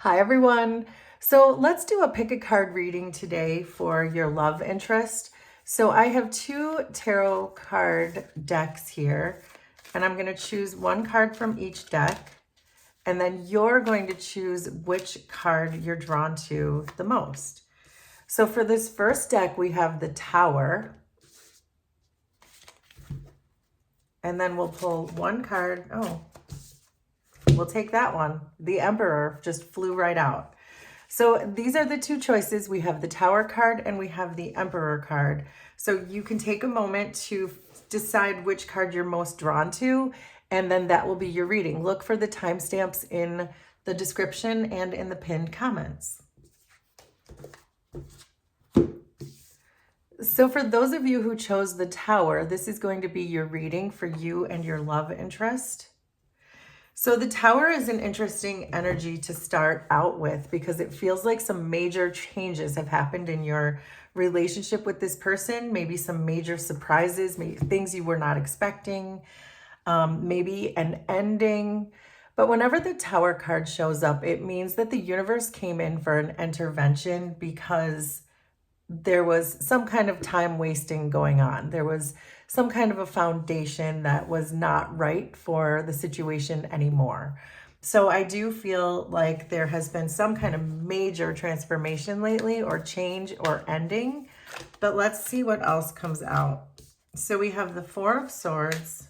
Hi, everyone. So let's do a pick a card reading today for your love interest. So I have two tarot card decks here, and I'm going to choose one card from each deck, and then you're going to choose which card you're drawn to the most. So for this first deck, we have the Tower, and then we'll pull one card. Oh, we'll take that one. The Emperor just flew right out. So these are the two choices. We have the Tower card and we have the Emperor card. So you can take a moment to decide which card you're most drawn to, and then that will be your reading. Look for the timestamps in the description and in the pinned comments. So for those of you who chose the Tower, this is going to be your reading for you and your love interest. So the Tower is an interesting energy to start out with because it feels like some major changes have happened in your relationship with this person. Maybe some major surprises, maybe things you were not expecting, maybe an ending. But whenever the Tower card shows up, it means that the universe came in for an intervention because there was some kind of time wasting going on. There was some kind of a foundation that was not right for the situation anymore. So I do feel like there has been some kind of major transformation lately, or change or ending. But let's see what else comes out. So we have the Four of Swords,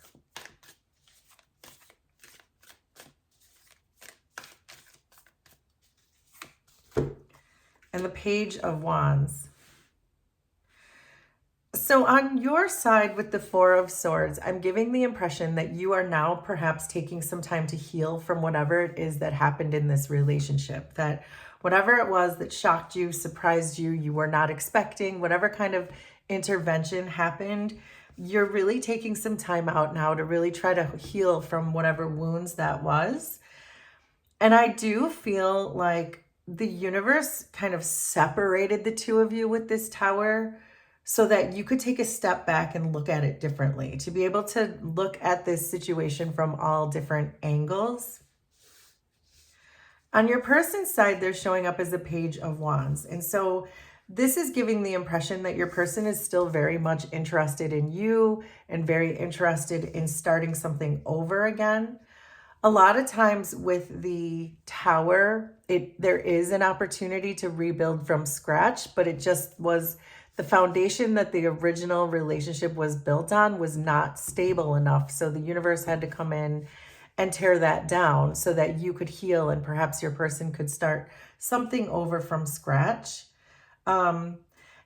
and the Page of Wands. So on your side with the Four of Swords, I'm giving the impression that you are now perhaps taking some time to heal from whatever it is that happened in this relationship, that whatever it was that shocked you, surprised you, you were not expecting, whatever kind of intervention happened, you're really taking some time out now to really try to heal from whatever wounds that was. And I do feel like the universe kind of separated the two of you with this Tower so that you could take a step back and look at it differently, to be able to look at this situation from all different angles. On your person's side, they're showing up as a Page of Wands. And so this is giving the impression that your person is still very much interested in you and very interested in starting something over again. A lot of times with the Tower, there is an opportunity to rebuild from scratch, but it just was the foundation that the original relationship was built on was not stable enough. So the universe had to come in and tear that down so that you could heal and perhaps your person could start something over from scratch. And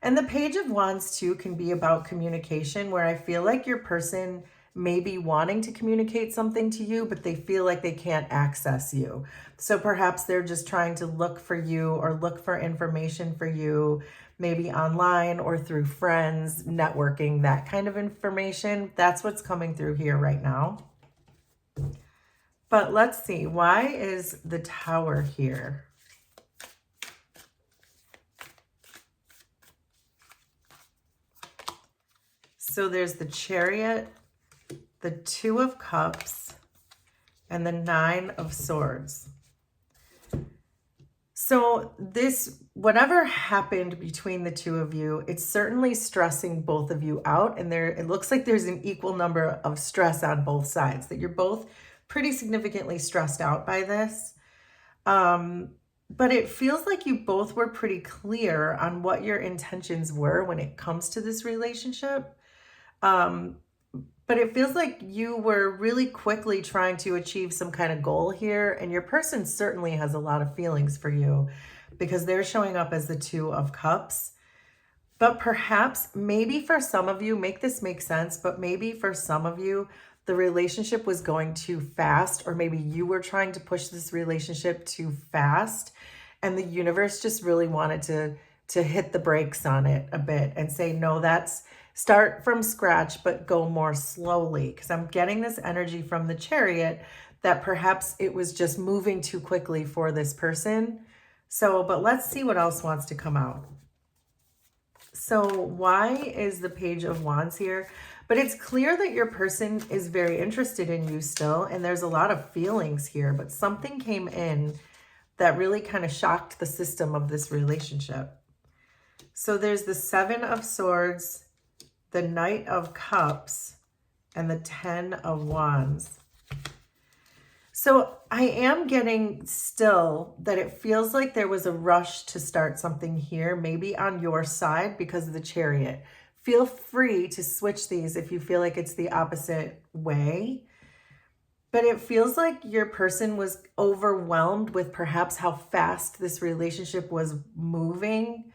the Page of Wands too can be about communication, where I feel like your person may be wanting to communicate something to you, but they feel like they can't access you. So perhaps they're just trying to look for you or look for information for you, maybe online or through friends, networking, that kind of information. That's what's coming through here right now. But let's see, why is the Tower here? So there's the Chariot, the Two of Cups, and the Nine of Swords. So this, whatever happened between the two of you, it's certainly stressing both of you out. And it looks like there's an equal number of stress on both sides, that you're both pretty significantly stressed out by this. But it feels like you both were pretty clear on what your intentions were when it comes to this relationship. But it feels like you were really quickly trying to achieve some kind of goal here. And your person certainly has a lot of feelings for you because they're showing up as the Two of Cups. But perhaps, maybe for some of you, make this make sense, but maybe for some of you, the relationship was going too fast, or maybe you were trying to push this relationship too fast. And the universe just really wanted to hit the brakes on it a bit and say, no, start from scratch, but go more slowly. Because I'm getting this energy from the Chariot that perhaps it was just moving too quickly for this person. So, but let's see what else wants to come out. So why is the Page of Wands here? But it's clear that your person is very interested in you still, and there's a lot of feelings here, but something came in that really kind of shocked the system of this relationship. So there's the Seven of Swords, the Knight of Cups, and the 10 of Wands. So I am getting still that it feels like there was a rush to start something here, maybe on your side because of the Chariot. Feel free to switch these if you feel like it's the opposite way. But it feels like your person was overwhelmed with perhaps how fast this relationship was moving,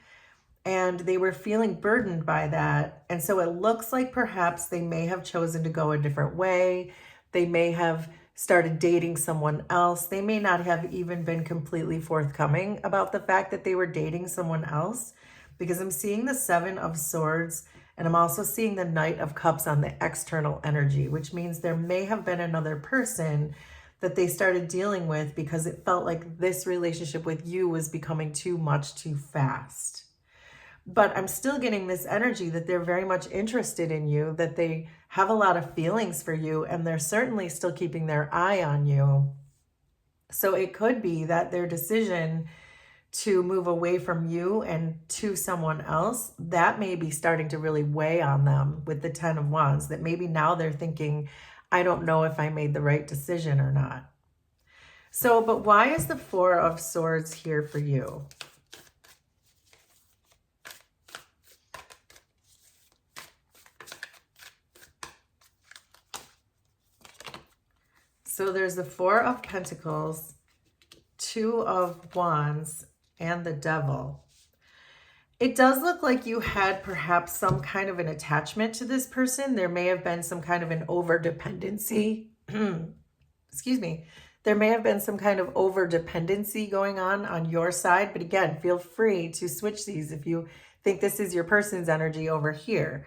and they were feeling burdened by that. And so it looks like perhaps they may have chosen to go a different way. They may have started dating someone else. They may not have even been completely forthcoming about the fact that they were dating someone else, because I'm seeing the Seven of Swords and I'm also seeing the Knight of Cups on the external energy, which means there may have been another person that they started dealing with because it felt like this relationship with you was becoming too much too fast. But I'm still getting this energy that they're very much interested in you, that they have a lot of feelings for you, and they're certainly still keeping their eye on you. So it could be that their decision to move away from you and to someone else, that may be starting to really weigh on them with the 10 of Wands, that maybe now they're thinking, I don't know if I made the right decision or not. So, but why is the Four of Swords here for you? So there's the Four of Pentacles, Two of Wands, and the Devil. It does look like you had perhaps some kind of an attachment to this person. There may have been some kind of an over-dependency. Excuse me. There may have been some kind of over-dependency going on your side. But again, feel free to switch these if you think this is your person's energy over here.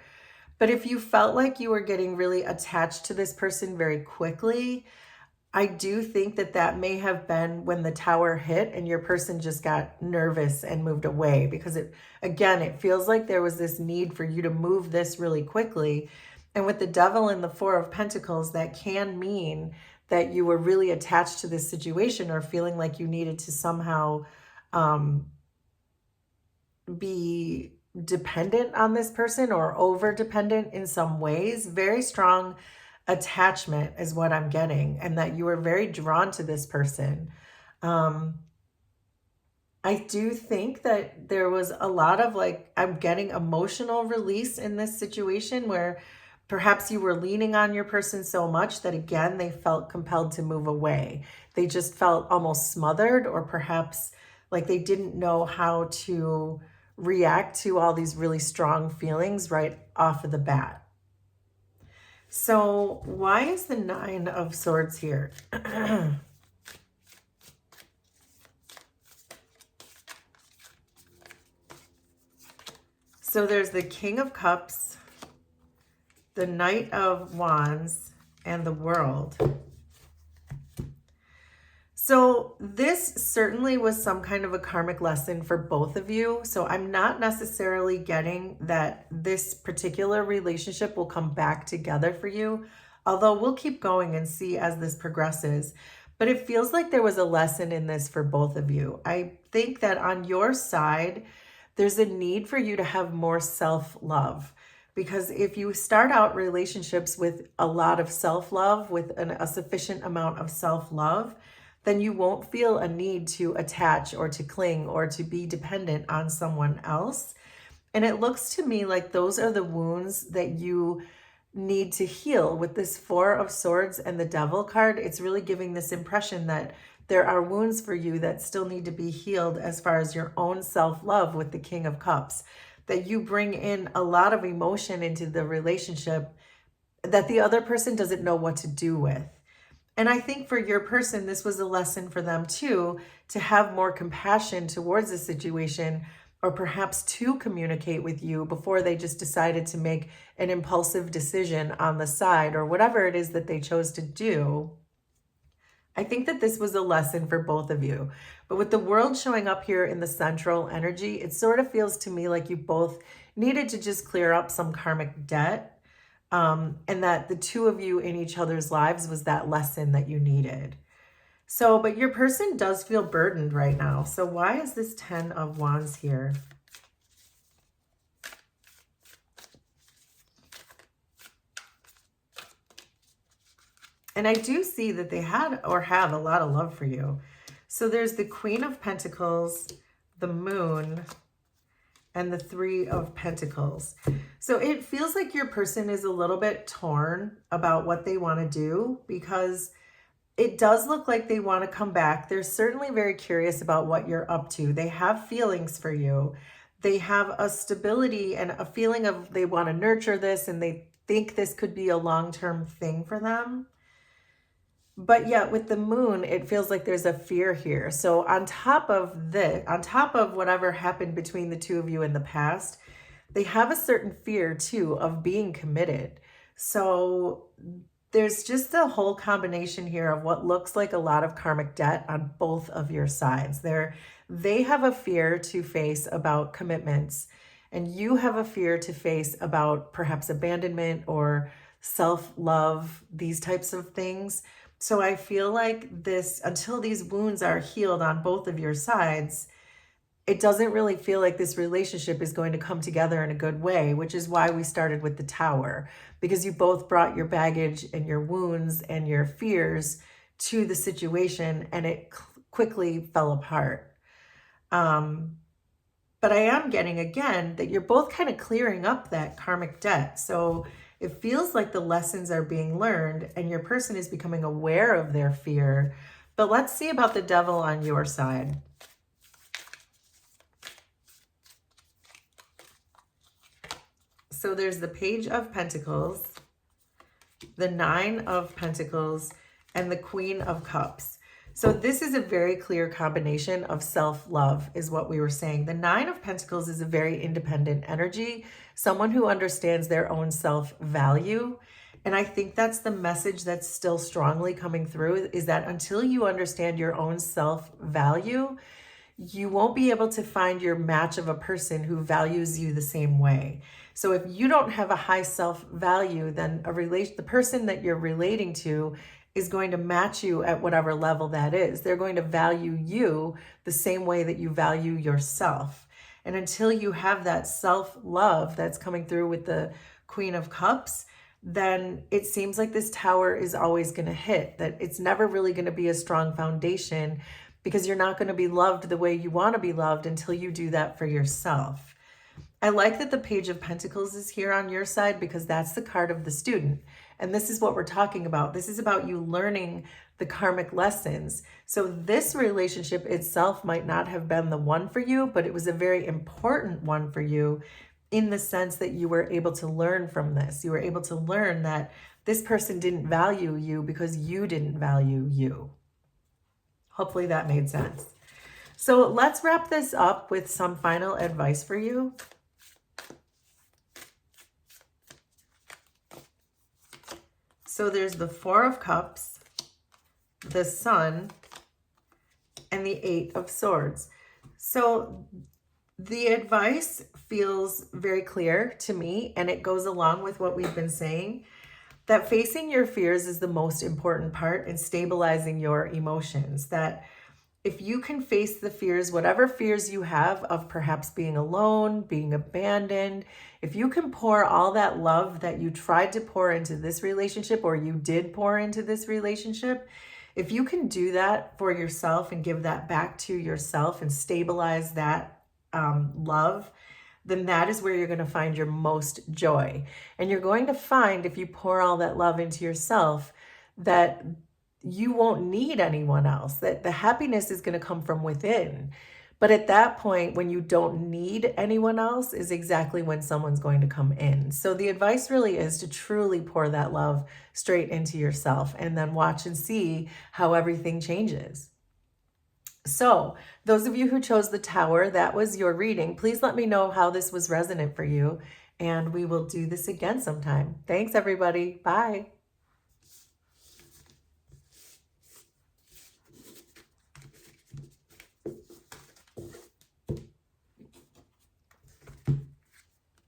But if you felt like you were getting really attached to this person very quickly, I do think that that may have been when the Tower hit and your person just got nervous and moved away, because it feels like there was this need for you to move this really quickly. And with the Devil and the Four of Pentacles, that can mean that you were really attached to this situation or feeling like you needed to somehow be dependent on this person or over dependent in some ways. Very strong attachment is what I'm getting, and that you were very drawn to this person. I do think that there was a lot of I'm getting emotional release in this situation where perhaps you were leaning on your person so much that again, they felt compelled to move away. They just felt almost smothered, or perhaps like they didn't know how to react to all these really strong feelings right off of the bat. So why is the Nine of Swords here? So there's the King of Cups, the Knight of Wands, and the World. So this certainly was some kind of a karmic lesson for both of you. So I'm not necessarily getting that this particular relationship will come back together for you, although we'll keep going and see as this progresses. But it feels like there was a lesson in this for both of you. I think that on your side, there's a need for you to have more self-love. Because if you start out relationships with a lot of self-love, with a sufficient amount of self-love, then you won't feel a need to attach or to cling or to be dependent on someone else. And it looks to me like those are the wounds that you need to heal with this Four of Swords and the Devil card. It's really giving this impression that there are wounds for you that still need to be healed as far as your own self-love with the King of Cups, that you bring in a lot of emotion into the relationship that the other person doesn't know what to do with. And I think for your person, this was a lesson for them too, to have more compassion towards the situation, or perhaps to communicate with you before they just decided to make an impulsive decision on the side, or whatever it is that they chose to do. I think that this was a lesson for both of you. But with the World showing up here in the central energy, it sort of feels to me like you both needed to just clear up some karmic debt. And that the two of you in each other's lives was that lesson that you needed. So, but your person does feel burdened right now. So why is this 10 of Wands here? And I do see that they had or have a lot of love for you. So there's the Queen of Pentacles, the Moon, and the Three of Pentacles. So it feels like your person is a little bit torn about what they want to do, because it does look like they want to come back. They're certainly very curious about what you're up to. They have feelings for you. They have a stability and a feeling of they want to nurture this, and they think this could be a long-term thing for them. But yet with the Moon, it feels like there's a fear here. So on top of whatever happened between the two of you in the past, they have a certain fear too of being committed. So there's just a whole combination here of what looks like a lot of karmic debt on both of your sides. They have a fear to face about commitments, and you have a fear to face about perhaps abandonment or self-love, these types of things. So I feel like this, until these wounds are healed on both of your sides, it doesn't really feel like this relationship is going to come together in a good way, which is why we started with the Tower, because you both brought your baggage and your wounds and your fears to the situation, and it quickly fell apart. But I am getting, again, that you're both kind of clearing up that karmic debt. So it feels like the lessons are being learned and your person is becoming aware of their fear. But let's see about the Devil on your side. So there's the Page of Pentacles, the Nine of Pentacles, and the Queen of Cups. So this is a very clear combination of self-love, is what we were saying. The Nine of Pentacles is a very independent energy, someone who understands their own self-value. And I think that's the message that's still strongly coming through, is that until you understand your own self-value, you won't be able to find your match of a person who values you the same way. So if you don't have a high self-value, then the person that you're relating to is going to match you at whatever level that is. They're going to value you the same way that you value yourself. And until you have that self-love that's coming through with the Queen of Cups, then it seems like this Tower is always going to hit, that it's never really going to be a strong foundation, because you're not going to be loved the way you want to be loved until you do that for yourself. I like that the Page of Pentacles is here on your side, because that's the card of the student. And this is what we're talking about. This is about you learning the karmic lessons. So this relationship itself might not have been the one for you, but it was a very important one for you, in the sense that you were able to learn from this. You were able to learn that this person didn't value you because you didn't value you. Hopefully that made sense. So let's wrap this up with some final advice for you. So there's the Four of Cups, the Sun, and the Eight of Swords. So the advice feels very clear to me, and it goes along with what we've been saying, that facing your fears is the most important part in stabilizing your emotions. That if you can face the fears, whatever fears you have of perhaps being alone, being abandoned, if you can pour all that love that you tried to pour into this relationship, or you did pour into this relationship, if you can do that for yourself and give that back to yourself and stabilize that love, then that is where you're going to find your most joy. And you're going to find, if you pour all that love into yourself, that you won't need anyone else, that the happiness is going to come from within. But at that point, when you don't need anyone else, is exactly when someone's going to come in. So the advice really is to truly pour that love straight into yourself, and then watch and see how everything changes. So those of you who chose the Tower, that was your reading. Please let me know how this was resonant for you, and we will do this again sometime. Thanks, everybody. Bye.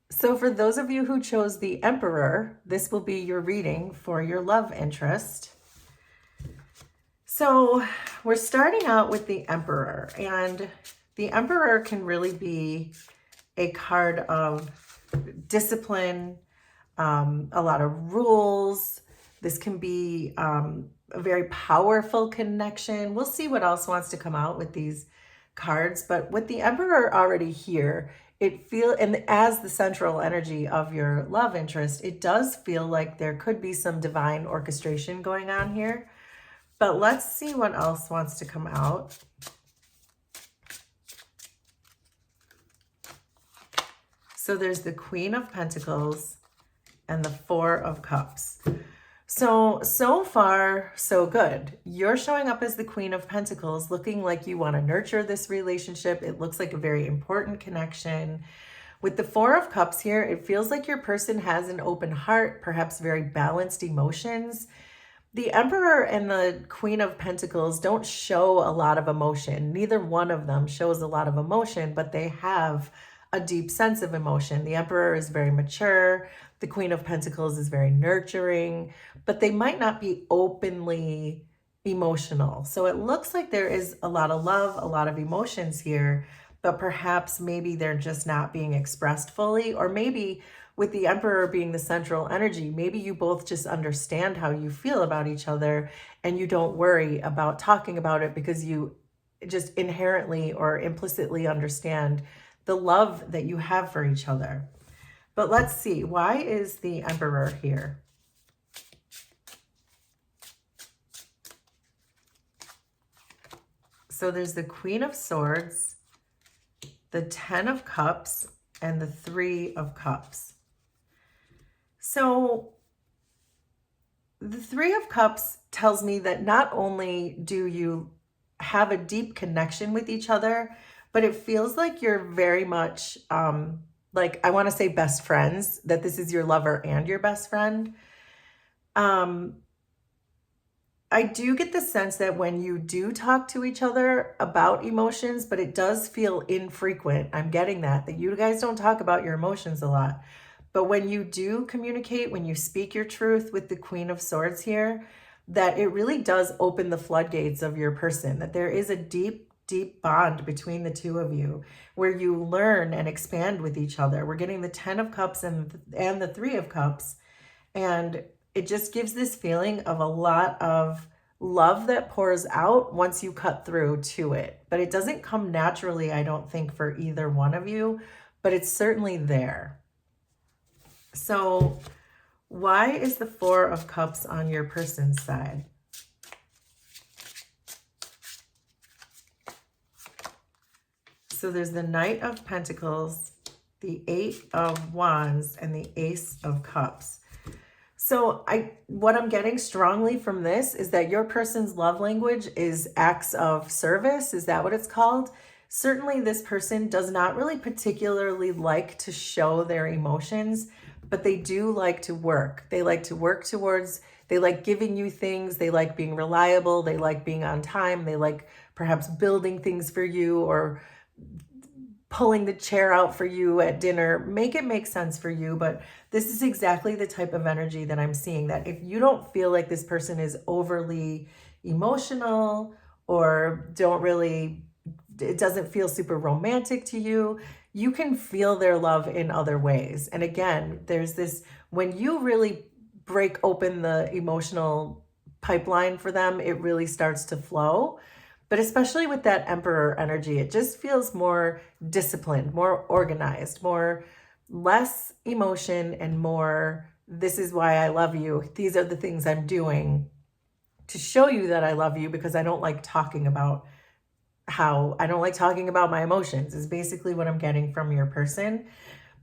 So for those of you who chose the Emperor, this will be your reading for your love interest. So we're starting out with the Emperor, and the Emperor can really be a card of discipline, a lot of rules. This can be a very powerful connection. We'll see what else wants to come out with these cards, but with the Emperor already here, and as the central energy of your love interest, it does feel like there could be some divine orchestration going on here. But let's see what else wants to come out. So there's the Queen of Pentacles and the Four of Cups. So far, so good. You're showing up as the Queen of Pentacles, looking like you want to nurture this relationship. It looks like a very important connection. With the Four of Cups here, it feels like your person has an open heart, perhaps very balanced emotions. The Emperor and the Queen of Pentacles don't show a lot of emotion. Neither one of them shows a lot of emotion, but they have a deep sense of emotion. The Emperor is very mature. The Queen of Pentacles is very nurturing, but they might not be openly emotional. So it looks like there is a lot of love, a lot of emotions here, but perhaps maybe they're just not being expressed fully, or maybe with the Emperor being the central energy, maybe you both just understand how you feel about each other and you don't worry about talking about it because you just inherently or implicitly understand the love that you have for each other. But let's see, why is the Emperor here? So there's the Queen of Swords, the Ten of Cups, and the Three of Cups. So the Three of Cups tells me that not only do you have a deep connection with each other, but it feels like you're very much, like, I want to say best friends, that this is your lover and your best friend. I do get the sense that when you do talk to each other about emotions, but it does feel infrequent. I'm getting that you guys don't talk about your emotions a lot. But when you do communicate, when you speak your truth with the Queen of Swords here, that it really does open the floodgates of your person, that there is a deep, deep bond between the two of you where you learn and expand with each other. We're getting the Ten of Cups and the Three of Cups. And it just gives this feeling of a lot of love that pours out once you cut through to it. But it doesn't come naturally, I don't think, for either one of you, but it's certainly there. So why is the Four of Cups on your person's side? So there's the Knight of Pentacles, the Eight of Wands, and the Ace of Cups. So what I'm getting strongly from this is that your person's love language is acts of service. Is that what it's called? Certainly this person does not really particularly like to show their emotions, but they do like to work. They like to work towards, they like giving you things. They like being reliable. They like being on time. They like perhaps building things for you or pulling the chair out for you at dinner. Make it make sense for you. But this is exactly the type of energy that I'm seeing, that if you don't feel like this person is overly emotional or it doesn't feel super romantic to you, you can feel their love in other ways. And again, there's this, when you really break open the emotional pipeline for them, it really starts to flow. But especially with that Emperor energy, it just feels more disciplined, more organized, less emotion and more, this is why I love you. These are the things I'm doing to show you that I love you, because I don't like talking about my emotions, is basically what I'm getting from your person.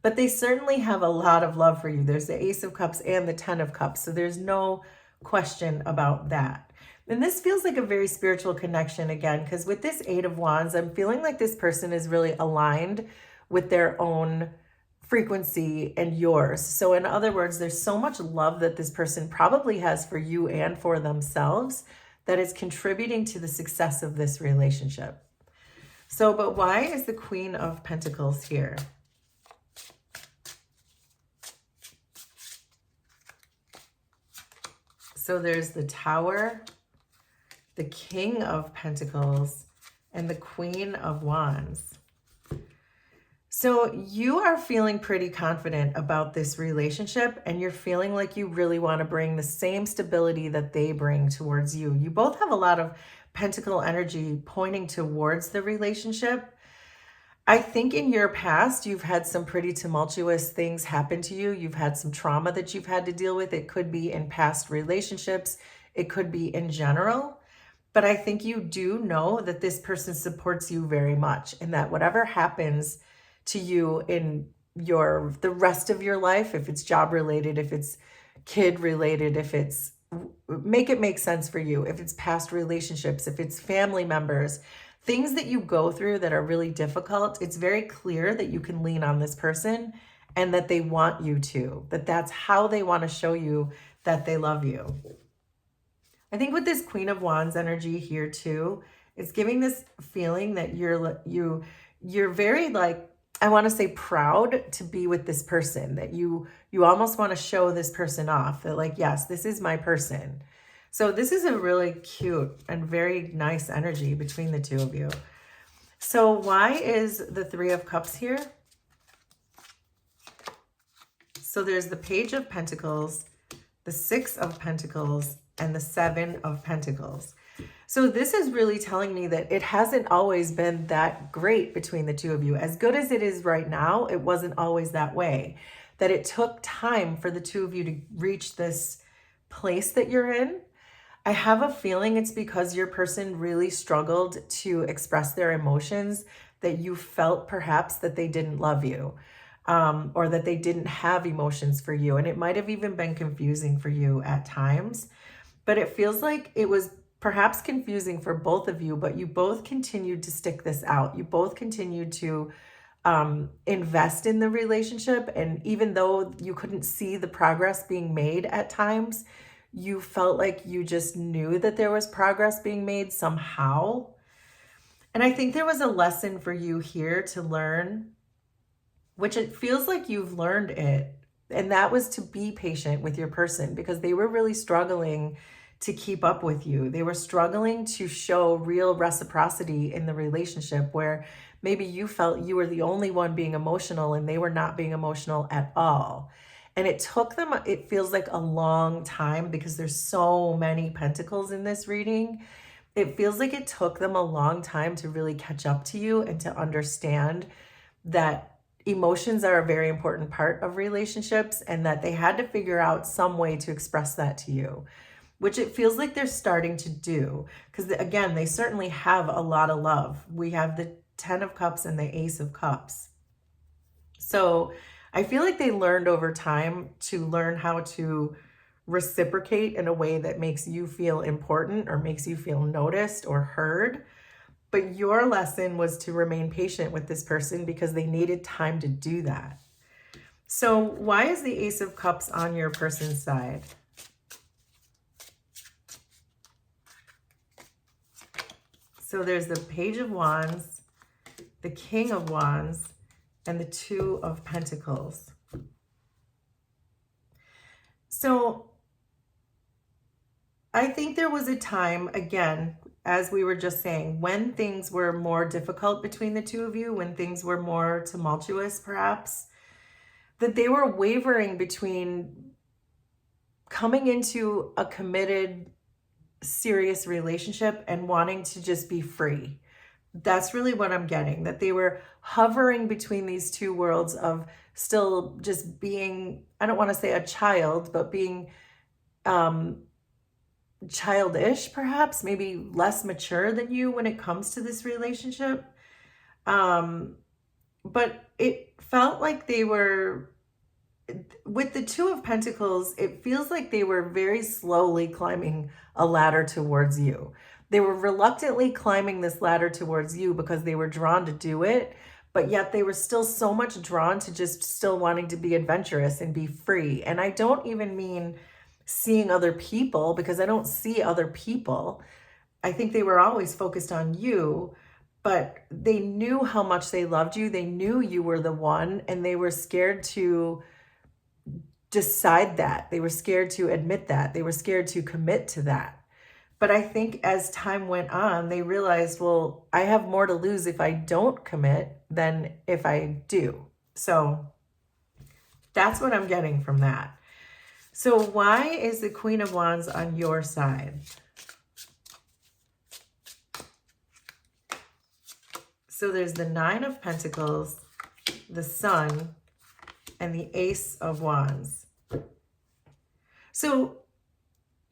But they certainly have a lot of love for you. There's the Ace of Cups and the Ten of Cups. So there's no question about that. And this feels like a very spiritual connection again, because with this Eight of Wands, I'm feeling like this person is really aligned with their own frequency and yours. So in other words, there's so much love that this person probably has for you and for themselves that is contributing to the success of this relationship. So, but why is the Queen of Pentacles here? So there's the Tower, the King of Pentacles, and the Queen of Wands. So you are feeling pretty confident about this relationship, and you're feeling like you really want to bring the same stability that they bring towards you. You both have a lot of pentacle energy pointing towards the relationship. I think in your past, you've had some pretty tumultuous things happen to you. You've had some trauma that you've had to deal with. It could be in past relationships. It could be in general. But I think you do know that this person supports you very much, and that whatever happens to you in the rest of your life, if it's job related, if it's kid related, if it's make it make sense for you, if it's past relationships, if it's family members, things that you go through that are really difficult, it's very clear that you can lean on this person and that they want you to, that's how they want to show you that they love you. I think with this Queen of Wands energy here too, it's giving this feeling that you're very, like, I want to say, proud to be with this person, that you almost want to show this person off, that like, yes, this is my person. So this is a really cute and very nice energy between the two of you. So why is the Three of Cups here? So there's the Page of Pentacles, the Six of Pentacles, and the Seven of Pentacles. So this is really telling me that it hasn't always been that great between the two of you. As good as it is right now, it wasn't always that way. That it took time for the two of you to reach this place that you're in. I have a feeling it's because your person really struggled to express their emotions, that you felt perhaps that they didn't love you, or that they didn't have emotions for you. And it might have even been confusing for you at times. But it feels like it was perhaps confusing for both of you, but you both continued to stick this out. You both continued to invest in the relationship. And even though you couldn't see the progress being made at times, you felt like you just knew that there was progress being made somehow. And I think there was a lesson for you here to learn, which it feels like you've learned it. And that was to be patient with your person, because they were really struggling to keep up with you. They were struggling to show real reciprocity in the relationship, where maybe you felt you were the only one being emotional and they were not being emotional at all. And it took them, it feels like a long time, because there's so many pentacles in this reading. It feels like it took them a long time to really catch up to you and to understand that emotions are a very important part of relationships, and that they had to figure out some way to express that to you, which it feels like they're starting to do. Because again, they certainly have a lot of love. We have the Ten of Cups and the Ace of Cups. So I feel like they learned over time to learn how to reciprocate in a way that makes you feel important or makes you feel noticed or heard. But your lesson was to remain patient with this person, because they needed time to do that. So why is the Ace of Cups on your person's side? So there's the Page of Wands, the King of Wands, and the Two of Pentacles. So I think there was a time, again, as we were just saying, when things were more difficult between the two of you, when things were more tumultuous perhaps, that they were wavering between coming into a committed, serious relationship and wanting to just be free. That's really what I'm getting, that they were hovering between these two worlds of still just being, I don't want to say a child, but being childish, perhaps, maybe less mature than you when it comes to this relationship. But it felt like they were, with the Two of Pentacles, it feels like they were very slowly climbing a ladder towards you. They were reluctantly climbing this ladder towards you because they were drawn to do it, but yet they were still so much drawn to just still wanting to be adventurous and be free. And I don't even mean seeing other people, because I don't see other people. I think they were always focused on you, but they knew how much they loved you. They knew you were the one, and they were scared to decide that. They were scared to admit that. They were scared to commit to that. But I think as time went on, they realized, well, I have more to lose if I don't commit than if I do. So that's what I'm getting from that. So why is the Queen of Wands on your side? So there's the Nine of Pentacles, the Sun, and the Ace of Wands. So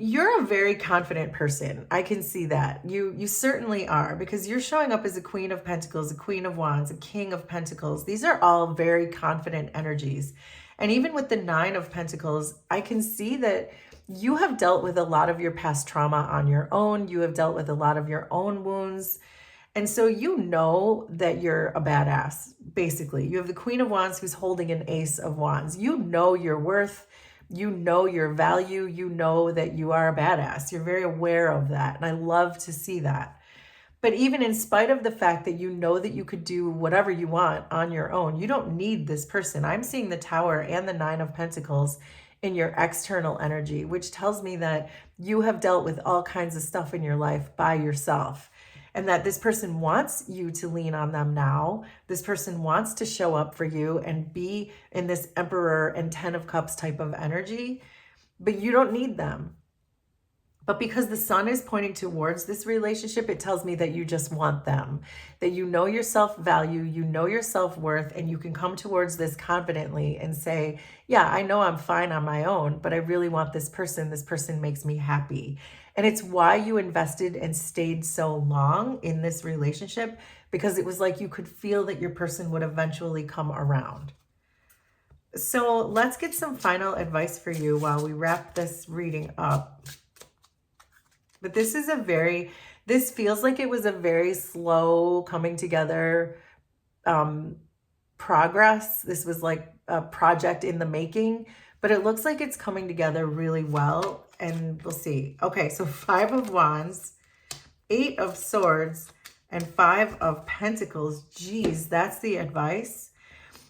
you're a very confident person. I can see that. You certainly are, because you're showing up as a Queen of Pentacles, a Queen of Wands, a King of Pentacles. These are all very confident energies. And even with the Nine of Pentacles, I can see that you have dealt with a lot of your past trauma on your own. You have dealt with a lot of your own wounds. And so you know that you're a badass, basically. You have the Queen of Wands who's holding an Ace of Wands. You know your worth. You know your value. You know that you are a badass. You're very aware of that. And I love to see that. But even in spite of the fact that you know that you could do whatever you want on your own, you don't need this person. I'm seeing the Tower and the Nine of Pentacles in your external energy, which tells me that you have dealt with all kinds of stuff in your life by yourself. And that this person wants you to lean on them now. This person wants to show up for you and be in this Emperor and Ten of Cups type of energy, but you don't need them. But because the Sun is pointing towards this relationship, it tells me that you just want them, that you know your self-value, you know your self-worth, and you can come towards this confidently and say, yeah, I know I'm fine on my own, but I really want this person. This person makes me happy. And it's why you invested and stayed so long in this relationship, because it was like you could feel that your person would eventually come around. So let's get some final advice for you while we wrap this reading up. But this is this feels like it was a very slow coming together progress. This was like a project in the making, but it looks like it's coming together really well, and we'll see. Okay, so Five of Wands, Eight of Swords, and Five of Pentacles. Geez, that's the advice.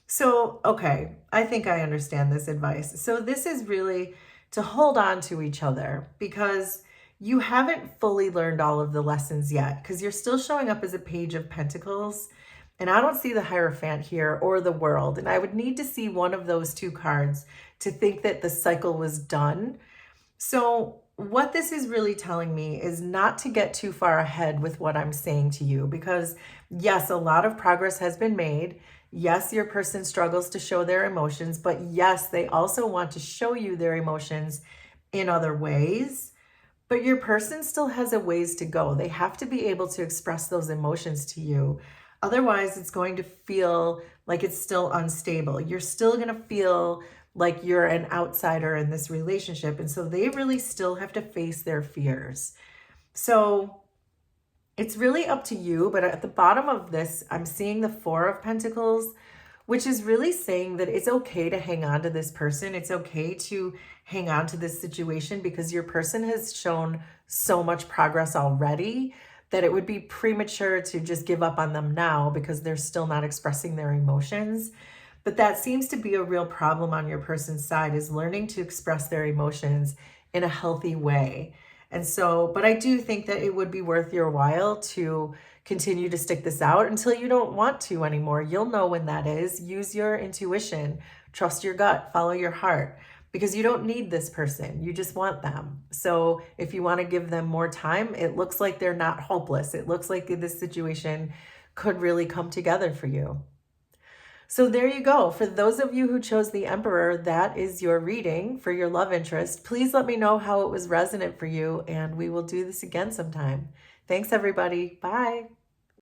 So, okay, I think I understand this advice. So this is really to hold on to each other, because you haven't fully learned all of the lessons yet, because you're still showing up as a Page of Pentacles. And I don't see the Hierophant here or the World. And I would need to see one of those two cards to think that the cycle was done. So what this is really telling me is not to get too far ahead with what I'm saying to you, because yes, a lot of progress has been made. Yes, your person struggles to show their emotions, but yes, they also want to show you their emotions in other ways. But your person still has a ways to go. They have to be able to express those emotions to you. Otherwise, it's going to feel like it's still unstable. You're still going to feel like you're an outsider in this relationship. And so they really still have to face their fears. So it's really up to you. But at the bottom of this, I'm seeing the Four of Pentacles, which is really saying that it's okay to hang on to this person. It's okay to hang on to this situation, because your person has shown so much progress already that it would be premature to just give up on them now because they're still not expressing their emotions. But that seems to be a real problem on your person's side, is learning to express their emotions in a healthy way. And so, but I do think that it would be worth your while to continue to stick this out until you don't want to anymore. You'll know when that is. Use your intuition, trust your gut, follow your heart, because you don't need this person. You just want them. So if you want to give them more time, it looks like they're not hopeless. It looks like this situation could really come together for you. So there you go. For those of you who chose the Emperor, that is your reading for your love interest. Please let me know how it was resonant for you, and we will do this again sometime. Thanks, everybody. Bye.